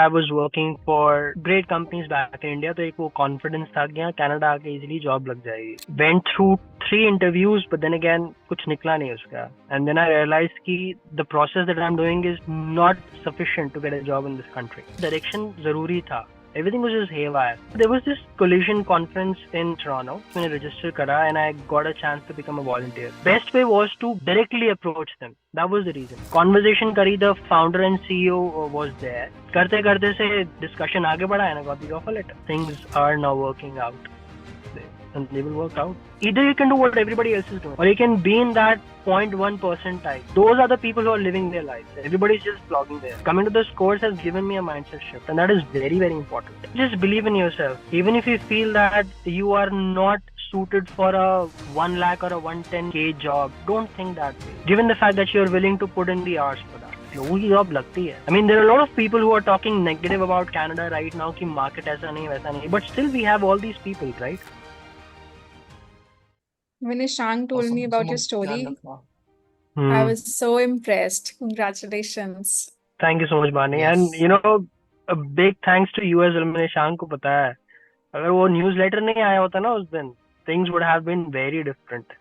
I was working for great companies back in India, तो एक वो confidence था कि यहाँ Canada आके easily job लग जाएगी. Went through 3 interviews, but then again कुछ निकला नहीं उसका. And then I realized कि the process that I'm doing is not sufficient to get a job in this country. Direction जरूरी था. Everything was just haywire. There was this collision conference in Toronto. मैंने register करा and I got a chance to become a volunteer. Best way was to directly approach them. That was the reason. Conversation करी, the founder and CEO was there. करते करते से discussion आगे बढ़ा and I got the offer letter. Things are now working out. And they will work out. Either you can do what everybody else is doing, or you can be in that 0.1% type. Those are the people who are living their lives. Everybody's just blogging there. Coming to this course has given me a mindset shift, and that is very, very important. Just believe in yourself. Even if you feel that you are not suited for a 1 lakh or a 110K job, don't think that way. Given the fact that you're willing to put in the hours for that. Job लगती है. I mean, there are a lot of people who are talking negative about Canada right now कि market ऐसा नहीं वैसा नहीं, but still we have all these people, right? When Ishank told me about your story, I was so impressed. Congratulations. Thank you so much, Bani. Yes. And you know, a big thanks to you as well. मैंने शांग को पता है, अगर वो newsletter नहीं आया होता ना उस दिन, things would have been very different.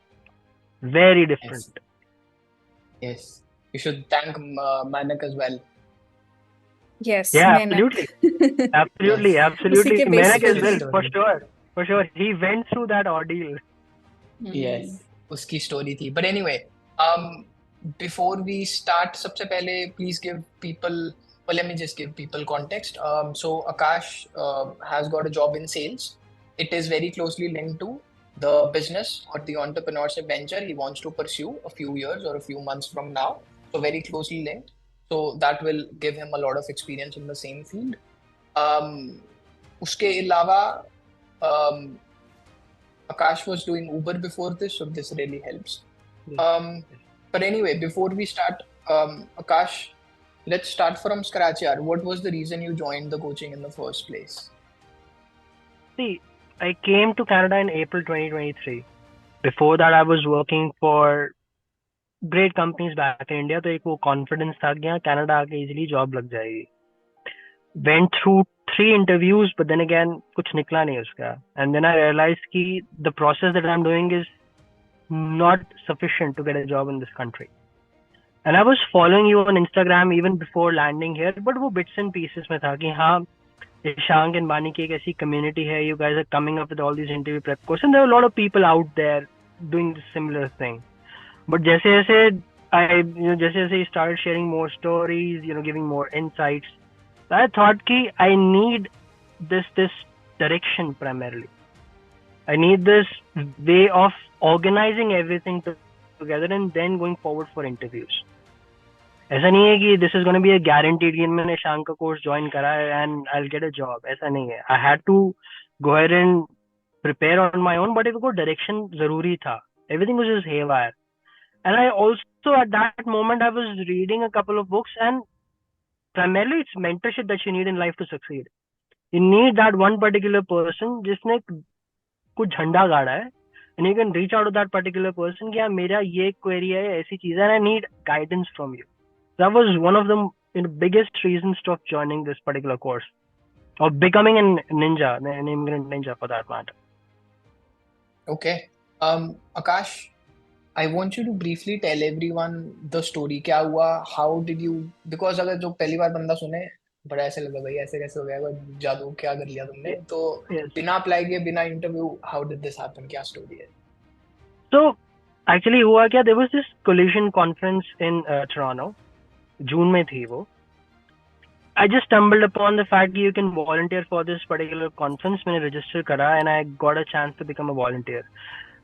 Very different. Yes. You should thank Manak as well. Yes. Yeah, Menak. absolutely. Absolutely, Yes. absolutely. उसी के base Menak पे as well, story. for sure. For sure. He went through that ordeal. Yes. उसकी story थी. But anyway, before we start, सबसे पहले please give people, well, let me just give people context. So Akash has got a job in sales. It is very closely linked to the business or the entrepreneurship venture he wants to pursue a few years or a few months from now. So very closely linked. So that will give him a lot of experience in the same field. उसके अलावा Akash was doing Uber before this, so this really helps. But anyway, before we start, Akash, let's start from scratch. Yaar. What was the reason you joined the coaching in the first place? See, I came to Canada in April 2023. Before that, I was working for great companies back in India. तो एक वो confidence था कि यहाँ Canada आके easily job लग जाएगी. Went through 3 interviews, but then again कुछ निकला नहीं उसका. And then I realized कि the process that I'm doing is not sufficient to get a job in this country. And I was following you on Instagram even before landing here, but वो bits and pieces में था कि हाँ, Ishank and Bani की एक ऐसी community है, you guys are coming up with all these interview prep courses, and there are a lot of people out there doing the similar thing. But जैसे जैसे you started sharing more stories, giving more insights, I thought कि I need this direction primarily. I need this way of organizing everything together and then going forward for interviews. ऐसा नहीं है कि this is going to be a guaranteed कि मैंने शांग का course join करा है and I'll get a job. ऐसा नहीं है. I had to go ahead and prepare on my own, but एक को direction जरूरी था. Everything was just haywire. And I also at that moment I was reading a couple of books, and primarily it's mentorship that you need in life to succeed. You need that one particular person जिसने कुछ झंडा गाड़ा है, and you can reach out to that particular person कि यार मेरा ये query है, ऐसी चीज है, and I need guidance from you. That was one of the biggest reasons of joining this particular course, or becoming a ninja, an immigrant ninja for that matter. Okay. Akash, I want you to briefly tell everyone the story. क्या हुआ? How did you? Because अगर जो पहली बार बंदा सुने, बड़ा ऐसे लगा भाई ऐसे कैसे हो गया, जादू क्या कर लिया तुमने? तो बिना अप्लाई किए, बिना interview, how did this happen? क्या story है? So actually हुआ क्या? There was this collision conference in Toronto. जून में थी वो. I just stumbled upon the fact that you can volunteer for this particular conference. मैंने register करा and I got a chance to become a volunteer.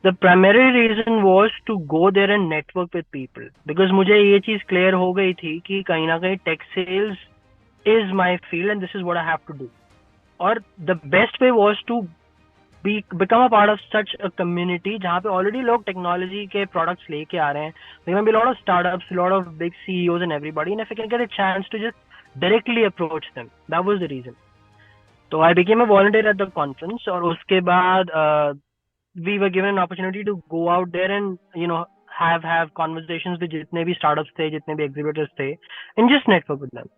The primary reason was to go there and network with people, because मुझे ये चीज clear हो गई थी कि कहीं ना कहीं tech sales is my field and this is what I have to do. और the best way was to become a part of such a community जहाँ पे already लोग technology के products लेके आ रहे हैं. There may be a lot of startups, a lot of big CEOs and everybody, and if I can get a chance to just directly approach them, that was the reason. So I became a volunteer at the conference, और उसके बाद we were given an opportunity to go out there and have conversations with जितने भी startups थे, जितने भी exhibitors थे, and just network with them.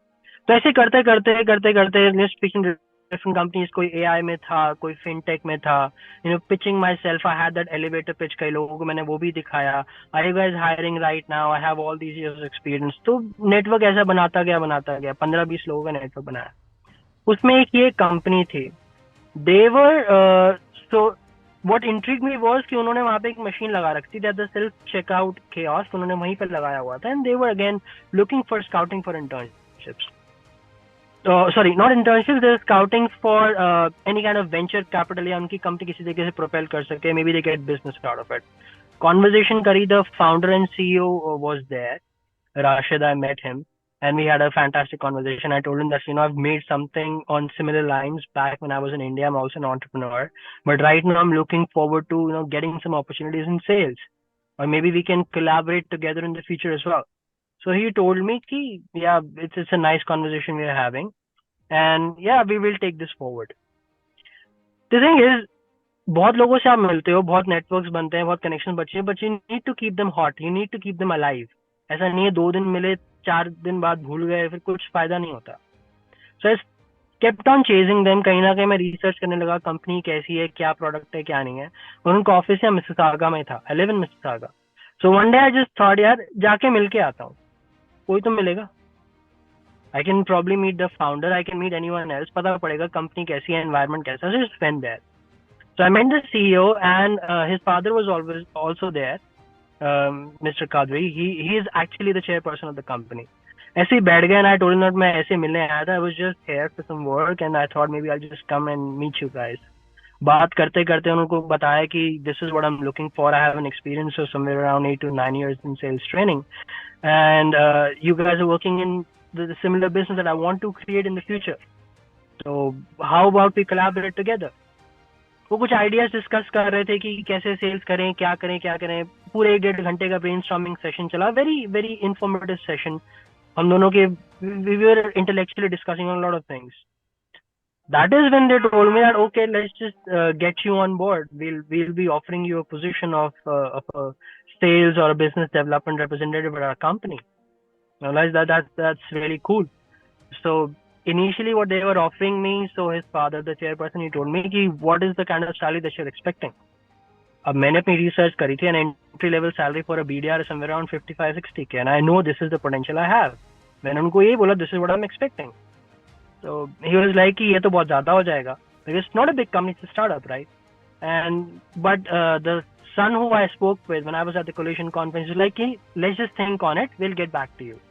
तो ऐसे करते करते स्पीकिंग डिफरेंट कंपनीज, कोई एआई में था, कोई फिनटेक में था, pitching myself, I had that elevator pitch, कई लोगों को मैंने वो भी दिखाया, I you guys hiring right now, I have all these years experience. तो नेटवर्क ऐसा बनाता गया 15-20 लोगों का नेटवर्क बनाया। उसमें एक ये कंपनी थी, they were so what intrigued me was कि उन्होंने वहां पे एक मशीन लगा रखी थी, द सेल्फ चेकआउट कियोस्क, उन्होंने वहीं पर लगाया हुआ था, and they were again looking for scouting for internships, sorry, not internships, they're scouting for any kind of venture capital, या उनकी कंपनी किसी तरीके से प्रोपेल कर सके, maybe they get business out of it. Conversation करी, the founder and CEO was there, Rashid, I met him, and we had a fantastic conversation. I told him that, I've made something on similar lines back when I was in India. I'm also an entrepreneur, but right now I'm looking forward to, getting some opportunities in sales, or maybe we can collaborate together in the future as well. So he told me ki, yeah, it's a nice conversation we are having, and yeah, we will take this forward. The thing is, बहुत लोगों से आप मिलते हो, बहुत networks बनते हैं, बहुत कनेक्शन बचे हैं, but you need to keep them hot, you need to keep them alive. ऐसा नहीं है 2 दिन मिले 4 दिन बाद भूल गए, फिर कुछ फायदा नहीं होता। So I kept on chasing them. कहीं ना कहीं मैं रिसर्च करने लगा, कंपनी कैसी है, क्या प्रोडक्ट है, क्या नहीं है। और उनका ऑफिस है मिसिसागा में था, I live in Mississauga. So one day I just thought, यार जाके मिल के आता हूँ, कोई तो मिलेगा। I can probably meet the founder, I can meet anyone else, पता पड़ेगा कंपनी कैसी है, environment कैसा है। So just went there. So I met the CEO, and his father was always also there, Mr. Kadri. He is actually the chairperson of the company. ऐसे ही बैठ गए, and I told him that मैं ऐसे मिलने आया था, I was just here for some work, and I thought maybe I'll just come and meet you guys. बात करते करते उनको बताया कि this is what I'm looking for. I have an experience of somewhere around 8 to 9 years in sales training, and you guys are working in the similar business that I want to create in the future. So how about we collaborate together? वो कुछ ideas discuss कर रहे थे कि कैसे sales करें, क्या करें। पूरे 1-1.5 घंटे का ब्रेनस्टॉर्मिंग सेशन चला, वेरी वेरी इंफॉर्मेटिव सेशन। हम दोनों के we were intellectually discussing on a lot of things. That is when they told me that, okay, let's just get you on board. We'll be offering you a position of a sales or a business development representative at our company. I realized that's really cool. So initially what they were offering me, so his father, the chairperson, he told me कि what is the kind of salary that you're expecting. अब मैंने अपनी research करी थी, and entry level salary for a BDR is somewhere around 55-60K, and I know this is the potential I have. मैंने उनको ये बोला, this is what I'm expecting. So he was like कि ये तो बहुत ज़्यादा हो जाएगा, because it's not a big company, it's a startup, right? But the son who I spoke with when I was at the Collision conference was like कि let's just think on it, we'll get back to you.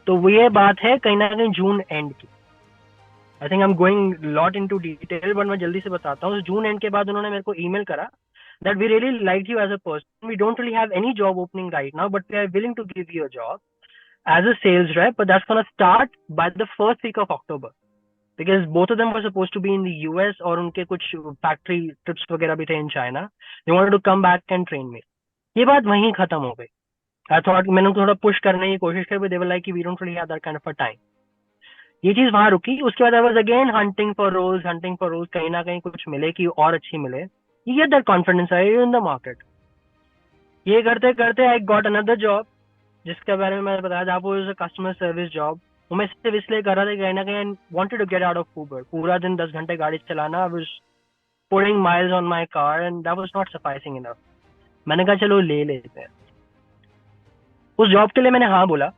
तो वो ये बात है कहीं ना कहीं जून and की। I think I am going lot into detail, but मैं जल्दी से बताता हूँ। जून एंड के बाद उन्होंने मेरे को ईमेल करा that we really liked you as a person. We don't really have any job opening right now, but we are willing to give you a job as a sales rep, but that's going to start by the first week of October. Because both of them were supposed to be in the US, और उनके कुछ factory trips वगैरह भी थे in China. They wanted to come back and train me. ये बात वहीं खत्म हो गई। I thought मैंने उनको थोड़ा पुश करने की कोशिश की, they were like we don't really have that kind of a time. ये चीज वहां रुकी। उसके बाद I was again hunting for roles, कहीं ना कहीं कुछ मिले कि और अच्छी मिले। You get that confidence in the market. ये करते करते I got another job, जिसके बारे में मैंने बताया था आपको, a customer service job. वो मैं सिर्फ इसलिए कर रहा था कहीं ना कहीं I wanted to get out of Uber. पूरा दिन 10 घंटे गाड़ी चलाना, I was putting miles on my car, and that was not sufficing enough. मैंने कहा चलो ले लेते हैं। उस जॉब के लिए मैंने हाँ बोला।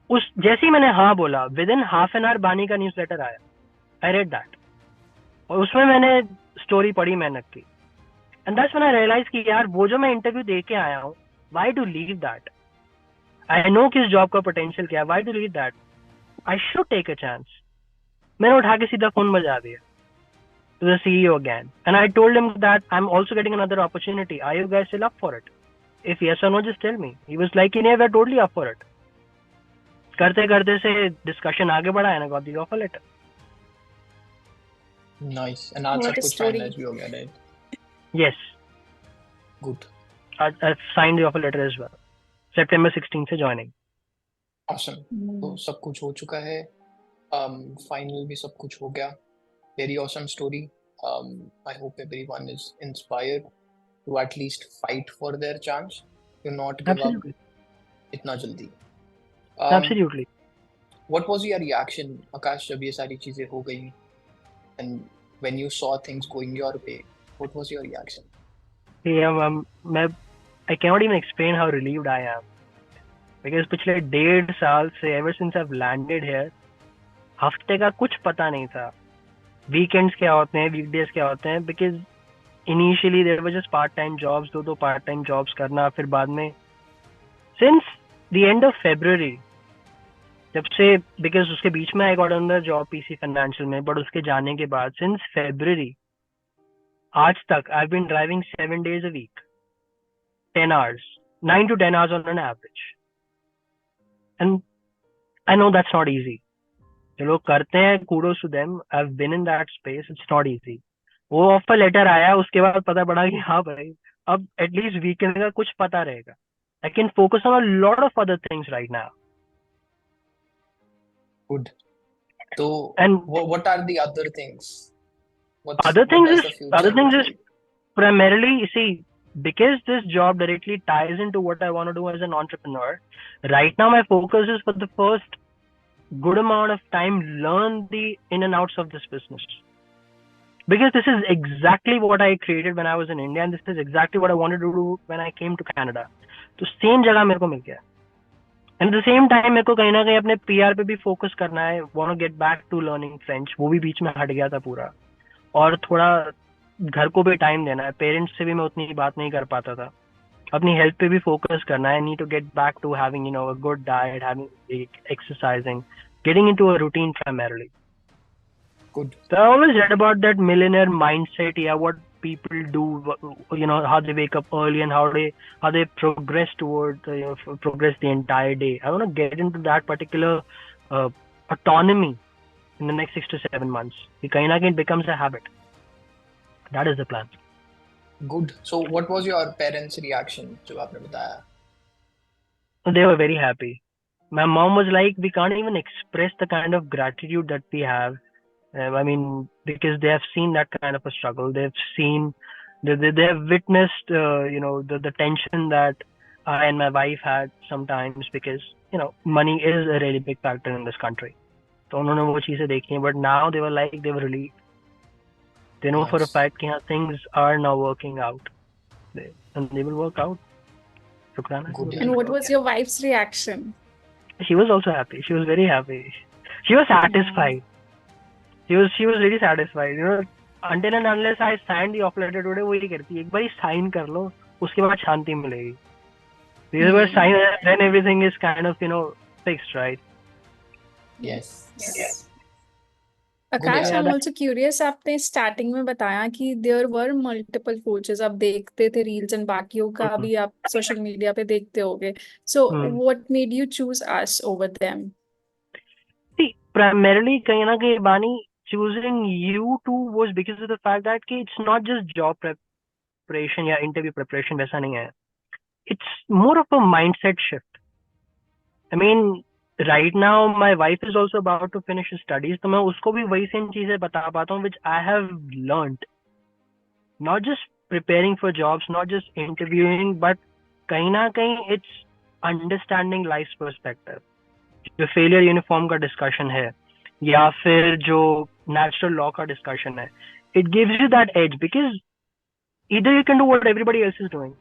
उस जैसे ही मैंने हाँ बोला, with in half an hour बानी का न्यूज़लेटर आया। आई रेड दैट, और उसमें मैंने स्टोरी पढ़ी मेहनत की, and that's when I realize कि यार वो जो मैं इंटरव्यू दे के आया हूँ, why to leave that? I know किस जॉब का पोटेंशियल क्या है, why to leave that? I should take a chance. मैंने उठा के सीधा फोन बजा दिया to the CEO again, and I told him that I'm also getting another opportunity. Are you guys still up for it? If yes or no, just tell me. He was like, yeah, we're totally up for it. करते करते से discussion आगे बढ़ा, and I got the offer letter. Nice. And आज सब कुछ finalized भी हो गया, right? Yes. Good. I've signed the offer letter as well. September 16 से joining. Awesome. तो सब कुछ हो चुका है. Final भी सब कुछ हो गया. Very awesome story. I hope everyone is inspired to at least fight for their chance. Do not give up. इतना जल्दी. Absolutely. what was your reaction, Akash, जब ये सारी चीजें हो गई, and when you saw things going your way, what was your reaction? Yeah, I cannot even explain how relieved I am. Because पिछले 1.5 साल से ever since I've landed here, हफ्ते का कुछ पता नहीं था. Weekends क्या होते हैं, weekdays क्या होते हैं, because initially there were just part-time jobs, दो part-time jobs करना, फिर बाद में since the end of February, जब से, because उसके बीच में I got another job PC Financial में, but उसके जाने के बाद since February आज तक I've been driving 7 days a week, 10 hours, 9 to 10 hours on an average, and I know that's not easy. जो लोग करते हैं, kudos to them. I've been in that space. It's not easy. वो offer letter आया, उसके बाद पता पड़ा कि हाँ भाई, अब एटलीस्ट वीकेंड का कुछ पता रहेगा. I can focus on a lot of other things right now. Good. So, And what are the other things? other things what does the future is primarily, you see, because this job directly ties into what I want to do as an entrepreneur. Right now, my focus is for the first good amount of time learn the in and outs of this business. Because this is exactly what I created when I was in India, and this is exactly what I wanted to do when I came to Canada. तो same जगह मेरे को मिल गया. And at the same time मेरे को कहीं ना कहीं अपने पीआर पे भी फोकस करना है. Want to get back to learning French. वो भी बीच में हट गया था पूरा. और थोड़ा घर को भी टाइम देना है. पेरेंट्स से भी मैं उतनी बात नहीं कर पाता था. अपनी हेल्थ पे भी फोकस करना है. Need to get back to having a good diet, having exercising, getting into a routine primarily. Good. So I always read about that millionaire mindset. Yeah, what people do, how they wake up early and how they progress toward progress the entire day. I want to get into that particular autonomy in the next 6 to 7 months. It becomes a habit. That is the plan. Good. So what was your parents' reaction जब आपने बताया? They were very happy. My mom was like, we can't even express the kind of gratitude that we have. I mean, because they have seen that kind of a struggle. They've seen, they have witnessed, the tension that I and my wife had sometimes, because, money is a really big factor in this country. So उन्होंने वो चीजें देखी हैं, but now they were like, they were relieved. They know for a fact कि हाँ, things are now working out. And they will work out. शुक्राना. And what was your wife's reaction? She was also happy. She was very happy. She was satisfied. She was really satisfied. Until and unless I signed the offer letter today, वो ये कहती है, एक बार sign कर लो, उसके बाद शांति मिलेगी. Because when sign, then everything is kind of fixed, right? Yes. Akash, I'm also curious. आपने starting में बताया कि there were multiple coaches. आप देखते थे reels and बाकियों का भी आप social media पे देखते होगे. So what made you choose us over them? See, primarily कहीं ना कहीं बानी, choosing you two was because of the fact that it's not just job preparation या interview preparation, वैसा नहीं है. It's more of a mindset shift. I mean, right now my wife is also about to finish her studies, तो मैं उसको भी वही same चीजें बता पाता हूँ which I have learned. Not just preparing for jobs, not just interviewing, but कहीं ना कहीं it's understanding life's perspective. जो फेलियर यूनिफॉर्म का डिस्कशन है या फिर जो नेचुरल लॉ का डिस्कशन है, it gives you that edge, because either you can do what everybody else is doing,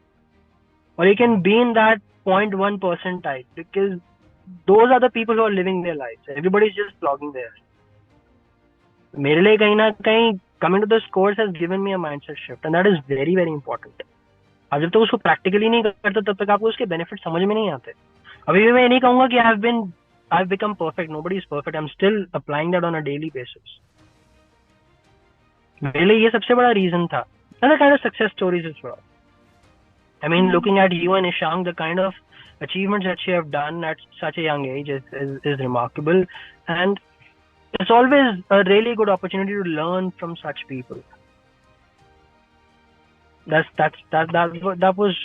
और you can be in that 0.1% type, because those are the people who are living their life. Everybody is just blogging there. मेरे लिए कहीं ना कहीं coming to this course has given me a mindset shift, and that is very very important. अब जब तक उसको practically नहीं करते तब तक आपको उसके बेनिफिट समझ में नहीं आते. अभी भी मैं नहीं कहूंगा कि I've become perfect. Nobody is perfect. I'm still applying that on a daily basis. मेरे लिए ये सबसे बड़ा reason था. Another kind of success stories as well. I mean, looking at you and Ishang, the kind of achievements that you have done at such a young age is remarkable, and it's always a really good opportunity to learn from such people. That was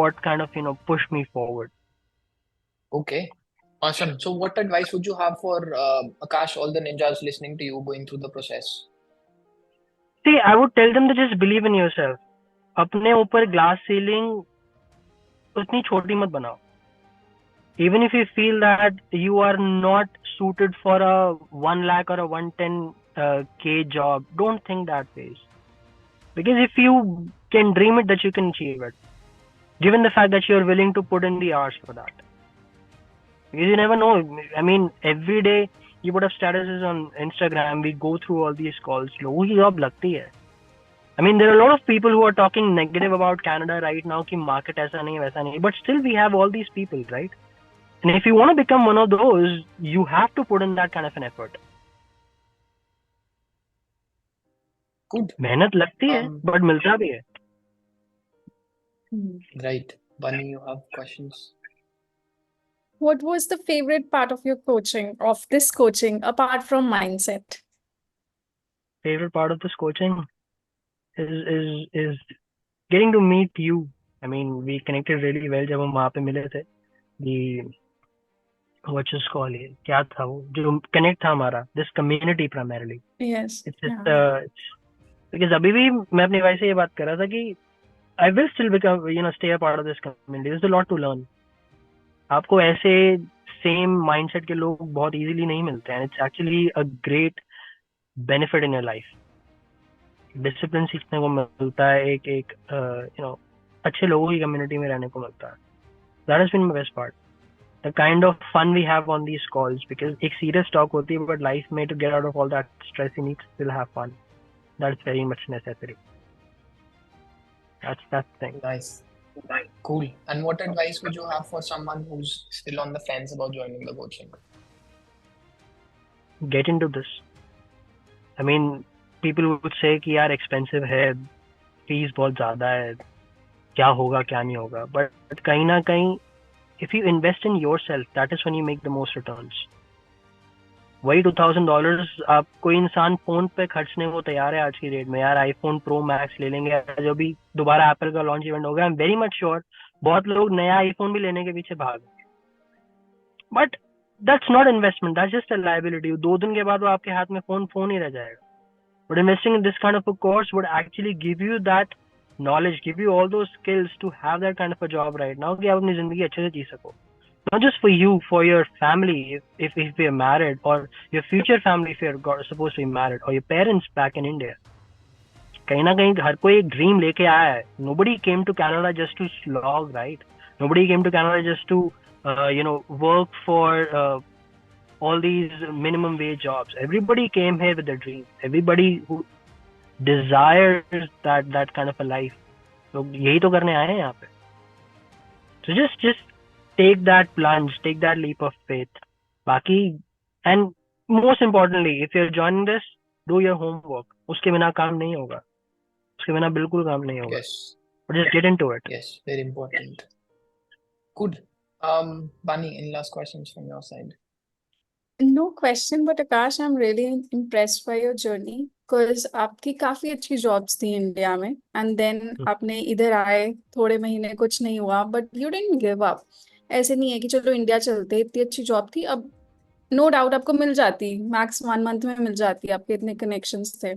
what kind of pushed me forward. Okay. Awesome. So what advice would you have for Akash, all the ninjas listening to you going through the process? See, I would tell them to just believe in yourself. अपने ऊपर glass ceiling उतनी छोटी मत बनाओ. even if you feel that you are not suited for a 1 lakh or a 110k job, don't think that way. Because if you can dream it, that you can achieve it, given the fact that you're willing to put in the hours for that. Because you never know. I mean, every day you put up statuses on Instagram, we go through all these calls. लोगों की job लगती है. I mean, there are a lot of people who are talking negative about Canada right now कि market ऐसा नहीं वैसा नहीं. But still we have all these people, right? And if you want to become one of those, you have to put in that kind of an effort. Good. मेहनत लगती है, but मिलता भी है. Right. Bunny, you have questions? What was the favorite part of your coaching, of this coaching, apart from mindset? Favorite part of this coaching is getting to meet you. I mean, we connected really well जब हम वहाँ पे मिले थे. The what you call it? क्या था वो जो connect था हमारा? This community primarily. Yes. It's because अभी भी मैं अपनी वाइफ से ये बात कर रहा था कि I will still become, stay a part of this community. There's a lot to learn. आपको ऐसे same mindset के लोग बहुत easily नहीं मिलते हैं. It's actually a great benefit in your life. Discipline सीखने को मिलता है, एक अच्छे लोगों की community में रहने को मिलता है. That has been my best part. The kind of fun we have on these calls, because एक serious talk होती है, but life में to get out of all that stress, you need to still have fun. That's very much necessary. That's the thing. Nice. Cool. And what advice would you have for someone who's still on the fence about joining the coaching? Get into this. I mean, people would say कि यार expensive है, fees बहुत ज़्यादा है, क्या होगा क्या नहीं होगा. But कहीं ना कहीं, if you invest in yourself, that is when you make the most returns. वही $2,000 आप कोई इंसान फोन पे खर्चने को तैयार है आज की डेट में. यार आईफोन प्रो मैक्स ले लेंगे, जो भी दोबारा एप्पल का लॉन्च इवेंट होगा, I am very much sure बहुत लोग नया आईफोन भी लेने के पीछे भाग. But that's not investment, that's just a liability. 2 दिन के बाद वो आपके हाथ में फोन ही रह जाएगा. But investing in this kind of a course would actually give you that knowledge, give you all those skills to have that kind of a job right now कि आप अपनी जिंदगी अच्छे से जी सको. Not just for you, for your family, if you're married, or your future family if you're supposed to be married, or your parents back in India. कहीं ना कहीं हर कोई एक ड्रीम लेके आया है. Nobody came to Canada just to slog, right? Nobody came to Canada just to work for all these minimum wage jobs. Everybody came here with a dream. Everybody who desires that kind of a life. तो यही तो करने आए हैं यहाँ पे. So just take that plunge, take that leap of faith. बाकी, and most importantly, if you're joining this, do your homework. उसके बिना काम नहीं होगा. उसके बिना बिल्कुल काम नहीं होगा. Yes. But just get into it. Yes, very important. Good. Bunny, any last questions from your side? No question, but Akash, I'm really impressed by your journey because आपकी काफी अच्छी jobs थी इंडिया में, and then आपने इधर आए, थोड़े महीने कुछ नहीं हुआ, but you didn't give up. ऐसे नहीं है कि चलो इंडिया चलते, इतनी अच्छी जॉब थी, अब नो डाउट आपको मिल जाती, मैक्स 1 month में मिल जाती, आपके इतने कनेक्शंस थे.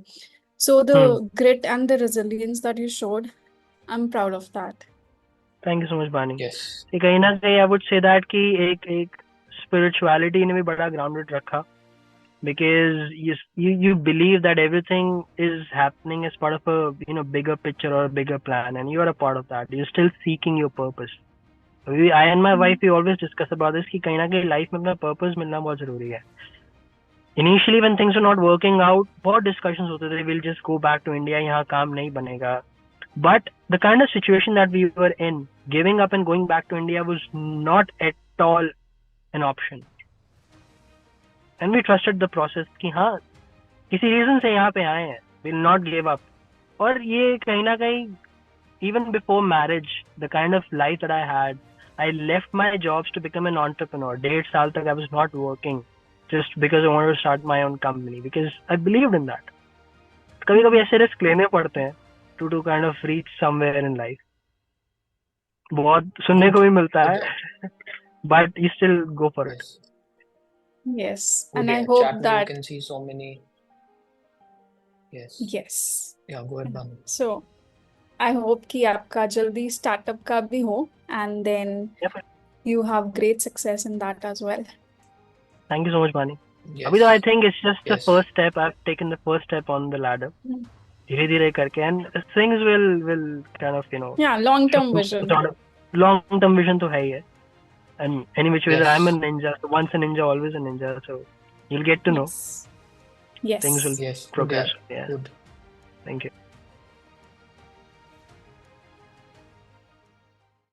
So the grit and the resilience that you showed, I'm proud of that. Thank you so much, Bani. Yes. कहीं ना कहीं I would say that कि एक spirituality ने भी बड़ा grounded रखा, because you believe that everything is happening as part of a bigger picture or a bigger plan, and you are a part of that. You're still seeking your purpose. I and my wife, we always discuss about this कि कहीं ना कहीं life में अपना purpose मिलना बहुत जरूरी है. Initially when things were not working out, बहुत discussions होते थे, we'll just go back to India, यहाँ काम नहीं बनेगा. But the kind of situation that we were in, giving up and going back to India was not at all an option. And we trusted the process कि हाँ किसी reason से यहाँ पे आए हैं, we'll not give up. और ये कहीं ना कहीं, even before marriage, the kind of life that I had, I left my jobs to become an entrepreneur. 1.5 साल तक I was not working just because I wanted to start my own company, because I believed in that. कभी कभी ऐसे risk लेने पड़ते हैं to kind of reach somewhere in life. बहुत सुनने को भी मिलता है, but you still go for it. Yes, Good, and I yeah, hope chat that you can see so many. Yes. yes. Yeah, go ahead, Banu. So I hope कि आपका जल्दी startup का भी हो, and then you have great success in that as well. Thank you so much, Bani. Yes. Abhi, though, I think it's just the Yes. first step. I've taken the first step on the ladder. धीरे-धीरे करके, and things will kind of, Yeah, long-term vision. sort of long-term vision तो है ही है. And any which way, Yes. I'm a ninja. So once a ninja, always a ninja. So you'll get to know. Yes. Things will Yes. Good. progress. Yeah. Yeah. Good. Thank you.